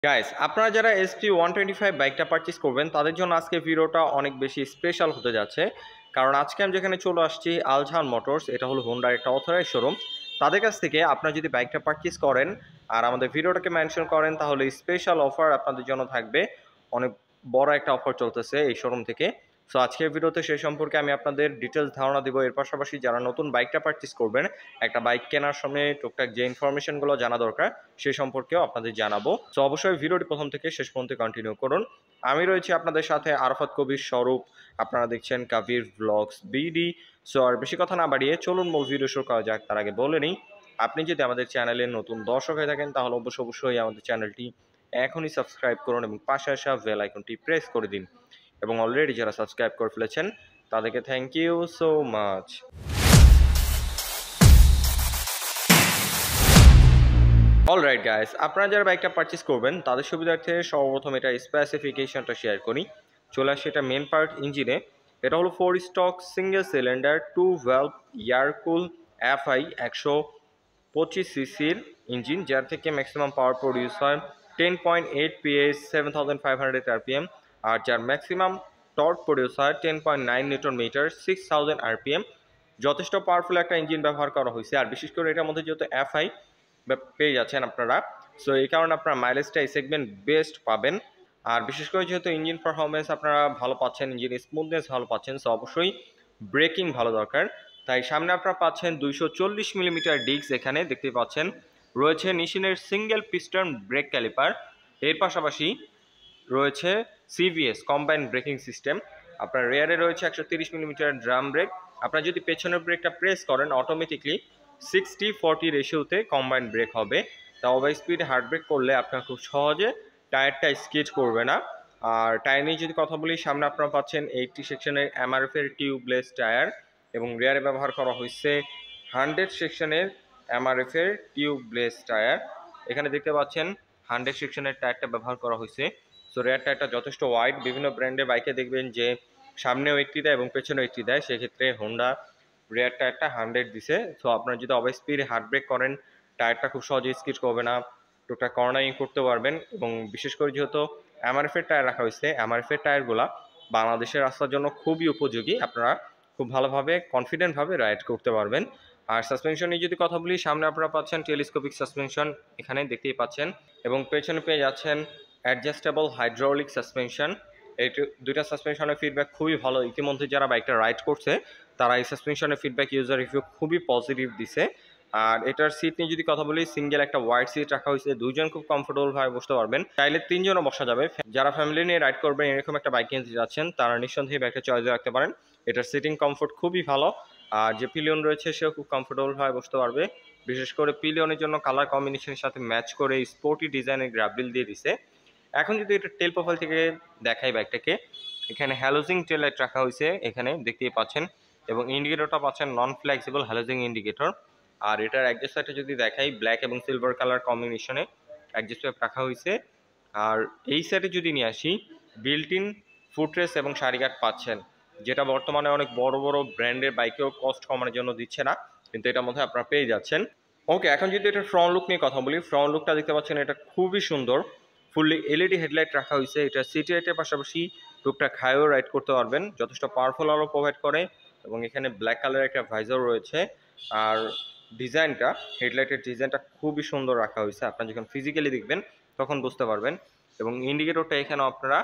Guys আপনারা যারা SP125 বাইকটা পারচেজ করবেন তাদের জন্য আজকে ভিডিওটা অনেক বেশি স্পেশাল হতে যাচ্ছে। কারণ আজকে আমি যেখানে চলে আসছি আলজাহান মোটরস, এটা হলো হোন্ডার একটা অথরাইজ শোরুম। তাদের কাছ থেকে আপনারা যদি বাইকটা পারচেজ করেন আর আমাদের ভিডিওটাকে মেনশন করেন তাহলে স্পেশাল অফার আপনাদের জন্য থাকবে। অনেক বড় একটা অফার চলতেছে এই শোরুম থেকে। সো আজকের ভিডিওতে সেই সম্পর্কে আমি আপনাদের ডিটেলস ধারণা দিব। এর পাশাপাশি যারা নতুন বাইকটা পারচেজ করবেন, একটা বাইক কেনার সময় টুকটাক যে ইনফরমেশনগুলো জানা দরকার সেই সম্পর্কেও আপনাদের জানাবো। সো অবশ্যই ভিডিওটি প্রথম থেকে শেষ পর্যন্ত কন্টিনিউ করুন। আমি রয়েছি আপনাদের সাথে আরাফাত কবির স্বরূপ, আপনারা দেখছেন কাবির ব্লগস বিডি। সো আর বেশি কথা না বাড়িয়ে চলুন মূল ভিডিও শুরু করা যাক। তার আগে বলে নিই, আপনি যদি আমাদের চ্যানেলে নতুন দর্শক হয়ে থাকেন তাহলে অবশ্যই আমাদের চ্যানেলটি এখনই সাবস্ক্রাইব করুন এবং পাশে আসা বেল আইকনটি প্রেস করে দিন। এবং অলরেডি যারা সাবস্ক্রাইব করে ফেলেছেন তাদেরকে thank you so much. Alright guys, আপনারা যারা বাইকটা পারচেজ করবেন তাদের সুবিধার্থে সর্বপ্রথম এটা স্পেসিফিকেশনটা শেয়ার করি। চলে আসছে এটা মেন পার্ট ইঞ্জিনে। এটা হলো 4 stock single cylinder 2 valve air cool FI 125 সিসির ইঞ্জিন, যার থেকে ম্যাক্সিমাম পাওয়ার প্রডিউস হয় 10.8 PS 7500 RPM, আর যার ম্যাক্সিমাম টর্ক প্রডিউস হয় 10.9 নিউটন মিটার 6000 RPM। যথেষ্ট পাওয়ারফুল একটা ইঞ্জিন ব্যবহার করা হয়েছে। আর বিশেষ করে এটার মধ্যে যেহেতু FI পেয়ে যাচ্ছেন আপনারা, সো এই কারণে আপনারা মাইলেজটা এই সেগমেন্ট বেস্ট পাবেন। আর বিশেষ করে যেহেতু ইঞ্জিন পারফরমেন্স আপনারা ভালো পাচ্ছেন, ইঞ্জিন স্মুথনেস ভালো পাচ্ছেন, সো অবশ্যই ব্রেকিং ভালো দরকার। তাই সামনে আপনারা পাচ্ছেন 240 মিলিমিটার ডিস্ক, এখানে দেখতে পাচ্ছেন রয়েছে নিশিনের সিঙ্গেল পিস্টন ব্রেক ক্যালিপার। এর পাশাপাশি রয়েছে CVS কম্বাইন্ড ব্রেকিং সিস্টেম। আপনার রেয়ারে রয়েছে 130 মিলিমিটার ড্রাম ব্রেক। আপনারা যদি পেছনের ব্রেকটা প্রেস করেন অটোমেটিকলি 60-40 রেশিওতে কম্বাইন্ড ব্রেক হবে। তা ওভার স্পিড হার্ড ব্রেক করলে আপনার খুব সহজে টায়ারটা স্কিড করবে না। আর টায়ার নিয়ে যদি কথা বলি, সামনে আপনারা পাচ্ছেন 80 সেকশনের MRF এর টিউবলেস টায়ার এবং রেয়ারে ব্যবহার করা হয়েছে 100 সেকশনের MRF এর টিউবলেস টায়ার। এখানে দেখতে পাচ্ছেন 100 সেকশনের টায়ারটা ব্যবহার করা হয়েছে। সো রেয়ার টায়ারটা যথেষ্ট ওয়াইড। বিভিন্ন ব্র্যান্ডের বাইকে দেখবেন যে সামনেও একটি দেয় এবং পেছনেও একটি দেয়, সেক্ষেত্রে হোন্ডা রেয়ার টায়ারটা 100 দিছে। সো আপনারা যদি ওভার স্পিডে হার্ড ব্রেক করেন টায়ারটা খুব সহজে স্কিড করবে না, টুকটাক কর্নারিং করতে পারবেন। এবং বিশেষ করে যেহেতু MRF এর টায়ার রাখা হয়েছে, MRF এর টায়ারগুলা বাংলাদেশের রাস্তার জন্য খুবই উপযোগী। আপনারা খুব ভালোভাবে কনফিডেন্টভাবে রাইড করতে পারবেন। আর সাসপেনশন নিয়ে যদি কথা বলি, সামনে আপনারা পাচ্ছেন টেলিস্কোপিক সাসপেনশন, এখানে দেখতেই পাচ্ছেন, এবং পেছনে পেয়ে যাচ্ছেন অ্যাডজাস্টেবল হাইড্রোলিক সাসপেনশন। এই দুইটা সাসপেনশনের ফিডব্যাক খুবই ভালো। ইতিমধ্যে যারা বাইকটা রাইড করছে তারা এই সাসপেনশনের ফিডব্যাক ইউজার রিভিউ খুবই পজিটিভ দিছে। আর এটার সিট নিয়ে যদি কথা বলি, সিঙ্গেল একটা ওয়াইড সিট রাখা হয়েছে, দুইজন খুব কমফোর্টেবল ভাবে বসতে পারবেন, চাইলে তিনজনও বসা যাবে। যারা ফ্যামিলি নিয়ে রাইড করবেন, এরকম একটা বাইক কিনতে যাচ্ছেন, তারা নিঃসন্দেহে বাইকটা চয়েস রাখতে পারেন। এটার সিটিং কমফোর্ট খুবই ভালো। আর যে পিলিয়ন রয়েছে সেও খুব কমফোর্টেবল ভাবে বসতে পারবে। বিশেষ করে পিলিয়নের জন্য কালার কম্বিনেশনের সাথে ম্যাচ করে স্পোর্টি ডিজাইনের গ্রাবিল দিয়ে দিছে। এখন যদি এটা টেল প্রোফাইল থেকে দেখাই বাইকটাকে, এখানে হ্যালোজিং টেল লাইট রাখা হয়েছে, এখানে দেখতেই পাচ্ছেন, এবং ইন্ডিকেটরটা পাচ্ছেন নন ফ্লেক্সিবল হ্যালোজিং ইন্ডিকেটর। আর এটার অ্যাডজাস্ট লাইটটা যদি দেখাই, ব্ল্যাক এবং সিলভার কালার কম্বিনেশনে অ্যাডজাস্ট লাইট রাখা হয়েছে। আর এই সাইডে যদি নিয়ে আসি, বিল্ট ইন ফুটরেস্ট এবং সারিগার্ড পাচ্ছেন, যেটা বর্তমানে অনেক বড় বড় ব্র্যান্ডের বাইকেও কস্ট কমানোর জন্য দিচ্ছে না, কিন্তু এটার মধ্যে আপনারা পেয়ে যাচ্ছেন। ওকে, এখন যদি এটার ফ্রন্ট লুক নিয়ে কথা বলি, ফ্রন্ট লুকটা দেখতে পাচ্ছেন, এটা খুবই সুন্দর। ফুললি LED হেডলাইট রাখা হয়েছে। এটা সিটি লাইটের পাশাপাশি টুকটাক হাইওয়ে রাইড করতে পারবেন, যথেষ্ট পাওয়ারফুল আলো প্রোভাইড করে। এবং এখানে ব্ল্যাক কালারের একটা ভাইজার রয়েছে। আর ডিজাইনটা, হেডলাইটের ডিজাইনটা খুবই সুন্দর রাখা হয়েছে, আপনারা যখন ফিজিক্যালি দেখবেন তখন বুঝতে পারবেন। এবং ইন্ডিকেটরটা এখানে আপনারা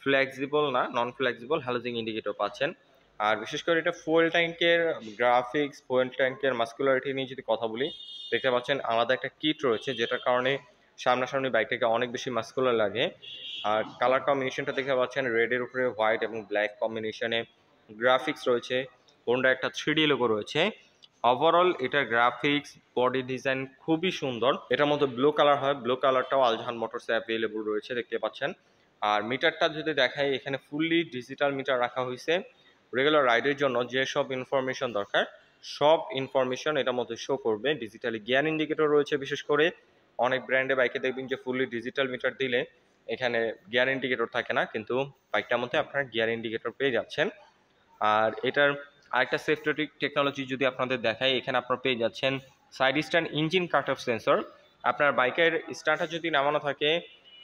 ফ্লেক্সিবল না, নন ফ্লেক্সিবল হ্যালোজিং ইন্ডিকেটর পাচ্ছেন। আর বিশেষ করে এটা ফুয়েল ট্যাঙ্কের গ্রাফিক্স, ফুয়েল ট্যাঙ্কের মাস্কুলারিটি নিয়ে যদি কথা বলি, দেখতে পাচ্ছেন আলাদা একটা কিট রয়েছে, যেটার কারণে সামনাসামনি বাইকটাকে অনেক বেশি মাস্কুলার লাগে। আর কালার কম্বিনেশনটা দেখতে পাচ্ছেন রেডের উপরে হোয়াইট এবং ব্ল্যাক কম্বিনেশনে গ্রাফিক্স রয়েছে। হোন্ডা একটা 3D লোগো রয়েছে। ওভারঅল এটার গ্রাফিক্স, বডি ডিজাইন খুবই সুন্দর। এটার মধ্যে ব্লু কালার হয়, ব্লু কালারটাও আলজাহান মোটরসে অ্যাভেলেবল রয়েছে, দেখতে পাচ্ছেন। আর মিটারটা যদি দেখাই, এখানে ফুললি ডিজিটাল মিটার রাখা হয়েছে। রেগুলার রাইডের জন্য যেসব ইনফরমেশন দরকার সব ইনফরমেশন এটার মধ্যে শো করবে। ডিজিটালি গিয়ার ইন্ডিকেটর রয়েছে। বিশেষ করে অনেক ব্র্যান্ডে বাইকে দেখবেন যে ফুললি ডিজিটাল মিটার দিলে এখানে গিয়ার ইন্ডিকেটর থাকে না, কিন্তু বাইকটার মধ্যে আপনারা গিয়ার ইন্ডিকেটর পেয়ে যাচ্ছেন। আর এটার আরেকটা সেফটি টেকনোলজি যদি আপনাদের দেখাই, এখানে আপনারা পেয়ে যাচ্ছেন side stand engine cut off sensor. আপনার বাইকের স্টার্টার যদি নামানো থাকে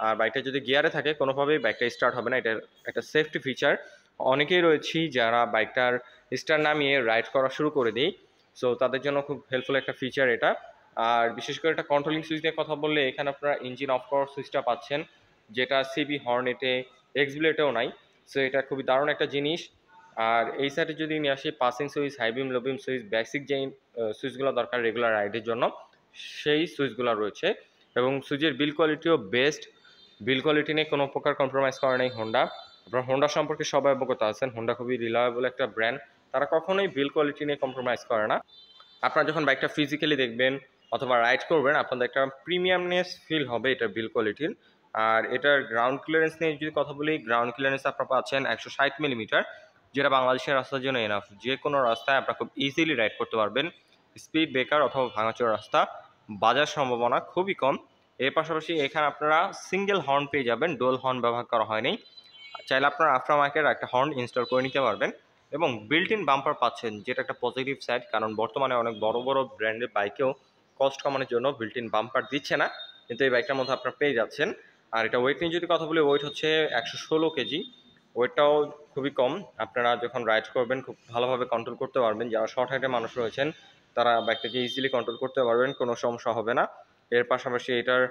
আর বাইকটা যদি গিয়ারে থাকে কোনোভাবেই বাইকটা স্টার্ট হবে না, এটা একটা সেফটি ফিচার। অনেকেই রয়েছি যারা বাইকটার স্টার্ট নামিয়ে রাইড করা শুরু করে দিই, সো তাদের জন্য খুব হেল্পফুল একটা ফিচার এটা। আর বিশেষ করে এটা কন্ট্রোলিং সুইচ নিয়ে কথা বললে এখানে আপনারা ইঞ্জিন অফ করার সুইচটা পাচ্ছেন, যেটা সিবি হর্নেটে এক্সবিলেটেও নাই। সো এটা খুবই দারুণ একটা জিনিস। আর এই সাইডে যদি নিয়ে আসি পাসিং সুইচ, হাইবিম, লোবিম সুইচ, বেসিক যে সুইচগুলো দরকার রেগুলার রাইডের জন্য সেই সুইচগুলো রয়েছে। এবং সুইচের বিল কোয়ালিটিও বেস্ট, বিল কোয়ালিটি নিয়ে কোনো প্রকার কম্প্রোমাইজ করে নেই হোন্ডা। আপনার হোন্ডা সম্পর্কে সবাই অবগত আছেন, হোন্ডা খুবই রিলায়েবল একটা ব্র্যান্ড, তারা কখনোই বিল কোয়ালিটি নিয়ে কম্প্রোমাইজ করে না। আপনারা যখন বাইকটা ফিজিক্যালি দেখবেন অথবা রাইড করবেন আপনাদের একটা প্রিমিয়ামনেস ফিল হবে এটার বিল কোয়ালিটির। আর এটার গ্রাউন্ড ক্লিয়ারেন্স নিয়ে যদি কথা বলি, গ্রাউন্ড ক্লিয়ারেন্স আপনারা পাচ্ছেন 160 মিলিমিটার, যেটা বাংলাদেশের রাস্তার জন্য এনাফ। যে কোনো রাস্তায় আপনারা খুব ইজিলি রাইড করতে পারবেন, স্পিড ব্রেকার অথবা ভাঙাচোরা রাস্তা বাজার সম্ভাবনা খুবই কম। এর পাশাপাশি এখানে আপনারা সিঙ্গেল হর্ন পেয়ে যাবেন, ডোল হর্ন ব্যবহার করা হয়নি। চাইলে আপনারা আফটার মার্কেট একটা হর্ন ইনস্টল করে নিতে পারবেন। এবং বিল্ট ইন বাম্পার পাচ্ছেন, যেটা একটা পজিটিভ সাইড, কারণ বর্তমানে অনেক বড় বড় ব্র্যান্ডের বাইকেও কস্ট কমানোর জন্য বিল্ট ইন বাম্পার দিচ্ছে না, কিন্তু এই বাইকটার মধ্যে আপনারা পেয়ে যাচ্ছেন। আর এটা ওয়েট নিয়ে যদি কথা বলি, ওয়েট হচ্ছে 116 কেজি, ওয়েটটাও খুবই কম। আপনারা যখন রাইড করবেন খুব ভালোভাবে কন্ট্রোল করতে পারবেন, যারা শর্ট হাইটের মানুষ রয়েছেন তারা বাইকটাকে ইজিলি কন্ট্রোল করতে পারবেন, কোনো সমস্যা হবে না। এর পাশাপাশি এটার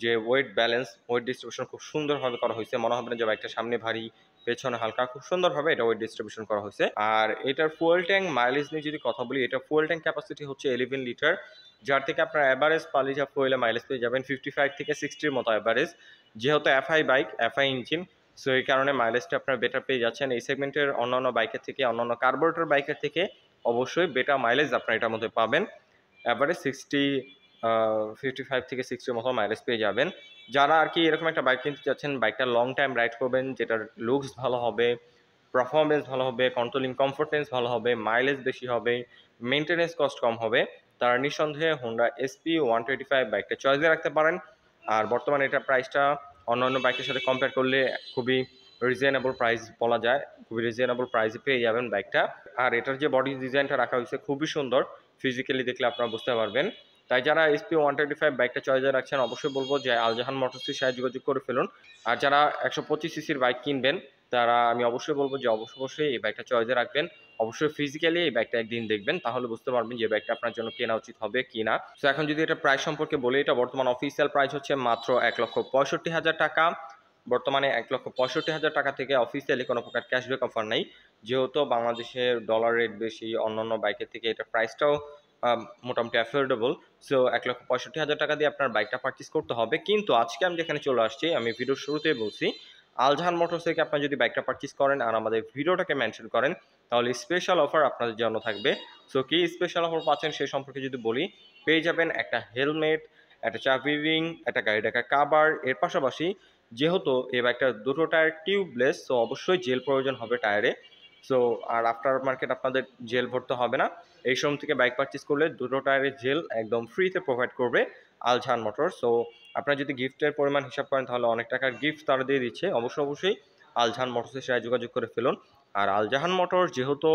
যে ওয়েট ব্যালেন্স, ওয়েট ডিস্ট্রিবিউশন খুব সুন্দরভাবে করা হয়েছে, মনে হবে না যে বাইকটা সামনে ভারী পেছনে হালকা, খুব সুন্দরভাবে এটা ওয়েট ডিস্ট্রিবিউশন করা হয়েছে। আর এটার ফুয়েল ট্যাঙ্ক মাইলেজ নিয়ে যদি কথা বলি, এটা ফুয়েল ট্যাঙ্ক ক্যাপাসিটি হচ্ছে 11 লিটার, যার থেকে আপনার অ্যাভারেজ পালিজা ফুয়েলে মাইলেজ পেয়ে যাবেন 55 থেকে 60-র মতো অ্যাভারেজ। যেহেতু FI bike, FI engine, so এই কারণে মাইলেজটা আপনার বেটার পেয়ে যাচ্ছেন। এই সেগমেন্টের অন্যান্য বাইকের থেকে, অন্যান্য কার্বোরেটর বাইকের থেকে অবশ্যই বেটার মাইলেজ আপনার এটার মধ্যে পাবেন। অ্যাভারেজ 55 থেকে 60-র মতো মাইলেজ পেয়ে যাবেন। যারা আর কি এরকম একটা বাইক কিনতে চাচ্ছেন, বাইকটা লং টাইম রাইড করবেন, যেটার লুকস ভালো হবে, পারফরমেন্স ভালো হবে, কন্ট্রোলিং কমফোর্টেন্স ভালো হবে, মাইলেজ বেশি হবে, মেনটেনেন্স কস্ট কম হবে, তারা নিঃসন্দেহে হোন্ডা এসপি 125 বাইকটা চয়েসে রাখতে পারেন। আর বর্তমানে এটার প্রাইসটা অন্যান্য বাইকের সাথে কম্পেয়ার করলে খুবই রিজনেবল প্রাইস বলা যায়, খুবই রিজনেবল প্রাইসে পেয়ে যাবেন বাইকটা। আর এটার যে বডি ডিজাইনটা রাখা হয়েছে খুবই সুন্দর, ফিজিক্যালি দেখলে আপনারা বুঝতে পারবেন। তাই যারা এসপি 125 বাইকটা চয়েসে রাখছেন অবশ্যই বলবো যে আলজাহান মোটরসের সাথে যোগাযোগ করে ফেলুন। আর যারা 125 সিসির বাইক কিনবেন তারা আমি অবশ্যই বলবো যে অবশ্যই এই বাইকটা চয়েসে রাখবেন। অবশ্যই ফিজিক্যালি এই বাইকটা একদিন দেখবেন, তাহলে বুঝতে পারবেন যে বাইকটা আপনার জন্য কেনা উচিত হবে কি না। তো এখন যদি এটা প্রাইস সম্পর্কে বলি, এটা বর্তমান অফিসিয়াল প্রাইস হচ্ছে মাত্র 1,65,000 টাকা। বর্তমানে 1,65,000 টাকা থেকে অফিসিয়ালি কোনো প্রকার ক্যাশব্যাক অফার নেই, যেহেতু বাংলাদেশের ডলার রেট বেশি, অন্যান্য বাইকের থেকে এটা প্রাইসটাও মোটামুটি অ্যাফোর্ডেবল। সো 1,65,000 টাকা দিয়ে আপনার বাইকটা পারচেস করতে হবে। কিন্তু আজকে আমি যেখানে চলে আসছি, আমি ভিডিওর শুরুতেই বলছি, আলজাহান মোটরস থেকে আপনি যদি বাইকটা পারচেস করেন আর আমাদের ভিডিওটাকে মেনশন করেন, তাহলে স্পেশাল অফার আপনাদের জন্য থাকবে। সো কি স্পেশাল অফার পাচ্ছেন সেই সম্পর্কে যদি বলি, পেয়ে যাবেন একটা হেলমেট, একটা চাবি রিং, একটা গাড়ি ঢাকার কাভার। এর পাশাপাশি যেহেতু এই বাইকটার দুটো টায়ার টিউবলেস, সো অবশ্যই জেল প্রয়োজন হবে টায়ারে। সো আর আফটার মার্কেট আপনাদের জেল ভরতে হবে না। এই শোরুম থেকে বাইক পারচেস করলে দুটো টায়ারের জেল একদম ফ্রিতে প্রোভাইড করবে আলজাহান মোটর। সো আপনারা যদি গিফটের পরিমাণ হিসাব করেন তাহলে অনেক টাকার গিফট তারা দিয়ে দিচ্ছে। অবশ্যই আলজাহান মোটরসের সাথে যোগাযোগ করে ফেলুন। আর আলজাহান মোটর যেহেতু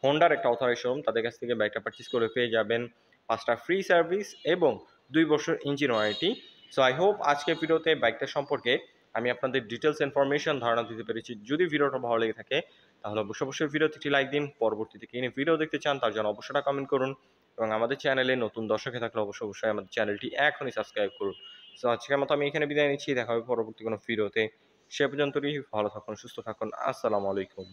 হোন্ডার একটা অথরাইজড শোরুম, তাদের কাছ থেকে বাইকটা পারচেস করে পেয়ে যাবেন 5টা ফ্রি সার্ভিস এবং 2 বছর engine warranty. So I hope আজকের ভিডিওতে বাইকটা সম্পর্কে আমি আপনাদের ডিটেলস ইনফরমেশন ধারণা দিতে পেরেছি। যদি ভিডিওটা ভালো লেগে থাকে তাহলে অবশ্যই ভিডিওতে একটি লাইক দিন। পরবর্তীতে কি নিয়ে ভিডিও দেখতে চান তার জন্য অবশ্যই কমেন্ট করুন। এবং আমাদের চ্যানেলে নতুন দর্শকে থাকলে অবশ্যই আমাদের চ্যানেলটি এখনই সাবস্ক্রাইব করুন। সো আজকের মতো আমি এখানে বিদায় নিচ্ছি, দেখা হবে পরবর্তী কোনো ভিডিওতে। সে পর্যন্তই ভালো থাকুন, সুস্থ থাকুন, আসসালামু আলাইকুম।